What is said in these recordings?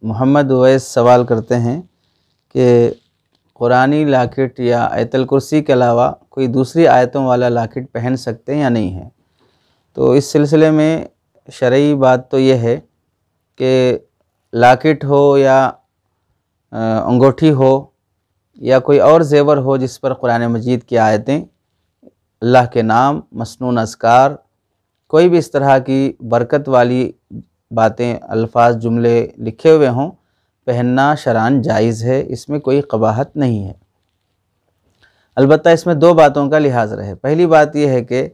محمد اویس سوال کرتے ہیں کہ قرآنی لاکٹ یا آیت الکرسی کے علاوہ کوئی دوسری آیتوں والا لاکٹ پہن سکتے ہیں یا نہیں ہے۔ تو اس سلسلے میں شرعی بات تو یہ ہے کہ لاکٹ ہو یا انگوٹھی ہو یا کوئی اور زیور ہو جس پر قرآن مجید کی آیتیں، اللہ کے نام، مسنون اذکار، کوئی بھی اس طرح کی برکت والی باتیں، الفاظ، جملے لکھے ہوئے ہوں، پہننا شرعاً جائز ہے، اس میں کوئی قباحت نہیں ہے۔ البتہ اس میں دو باتوں کا لحاظ رہے۔ پہلی بات یہ ہے کہ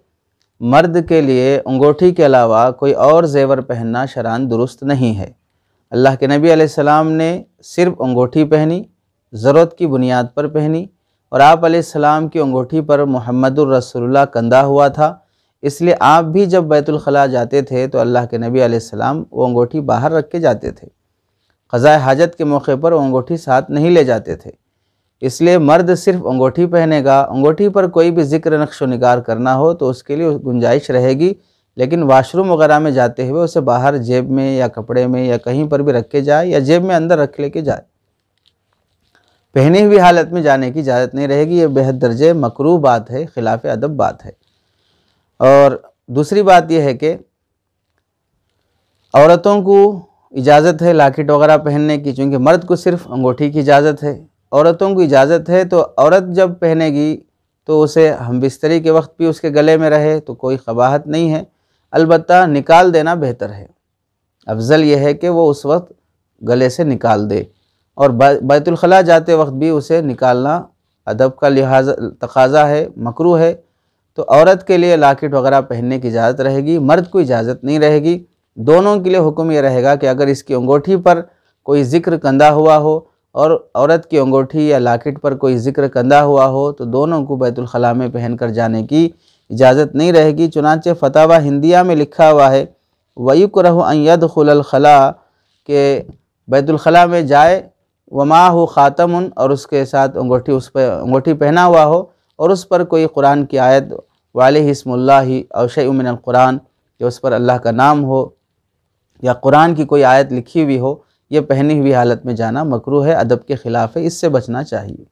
مرد کے لیے انگوٹھی کے علاوہ کوئی اور زیور پہننا شرعاً درست نہیں ہے۔ اللہ کے نبی علیہ السلام نے صرف انگوٹھی پہنی، ضرورت کی بنیاد پر پہنی، اور آپ علیہ السلام کی انگوٹھی پر محمد الرسول اللہ کندہ ہوا تھا، اس لیے آپ بھی جب بیت الخلاء جاتے تھے تو اللہ کے نبی علیہ السلام وہ انگوٹھی باہر رکھ کے جاتے تھے۔ قضاء حاجت کے موقع پر وہ انگوٹھی ساتھ نہیں لے جاتے تھے، اس لیے مرد صرف انگوٹھی پہنے گا۔ انگوٹھی پر کوئی بھی ذکر، نقش و نگار کرنا ہو تو اس کے لیے گنجائش رہے گی، لیکن واش روم وغیرہ میں جاتے ہوئے اسے باہر جیب میں یا کپڑے میں یا کہیں پر بھی رکھ کے جائے یا جیب میں اندر رکھ لے کے جائے۔ پہنی ہوئی حالت میں جانے کی اجازت نہیں رہے گی، یہ بہت درجے مکروہ بات ہے، خلاف ادب بات ہے۔ اور دوسری بات یہ ہے کہ عورتوں کو اجازت ہے لاکٹ وغیرہ پہننے کی، چونکہ مرد کو صرف انگوٹھی کی اجازت ہے۔ عورتوں کو اجازت ہے، تو عورت جب پہنے گی تو اسے ہم بستری کے وقت بھی اس کے گلے میں رہے تو کوئی قباحت نہیں ہے، البتہ نکال دینا بہتر ہے۔ افضل یہ ہے کہ وہ اس وقت گلے سے نکال دے، اور بیت الخلاء جاتے وقت بھی اسے نکالنا ادب کا لحاظ تقاضا ہے، مکروہ ہے۔ تو عورت کے لیے لاکٹ وغیرہ پہننے کی اجازت رہے گی، مرد کو اجازت نہیں رہے گی۔ دونوں کے لیے حکم یہ رہے گا کہ اگر اس کی انگوٹھی پر کوئی ذکر کندہ ہوا ہو اور عورت کی انگوٹھی یا لاکٹ پر کوئی ذکر کندہ ہوا ہو تو دونوں کو بیت الخلاء میں پہن کر جانے کی اجازت نہیں رہے گی۔ چنانچہ فتاویٰ ہندیہ میں لکھا ہوا ہے وَيُكْرَهُ أَن يَدْخُلَ الْخَلَاءَ، کہ بیت الخلاء میں جائے وَمَعَهُ خَاتَمٌ، اور اس کے ساتھ انگوٹھی پہنا ہوا ہو اور اس پر کوئی قرآن کی آیت وَعَلَيْهِ اسْمُ اللَّهِ أَوْ شَيْءٌ مِّنَ الْقُرْآنِ، کہ اس پر اللہ کا نام ہو یا قرآن کی کوئی آیت لکھی ہوئی ہو، یہ پہنی ہوئی حالت میں جانا مکروہ ہے، ادب کے خلاف ہے، اس سے بچنا چاہیے۔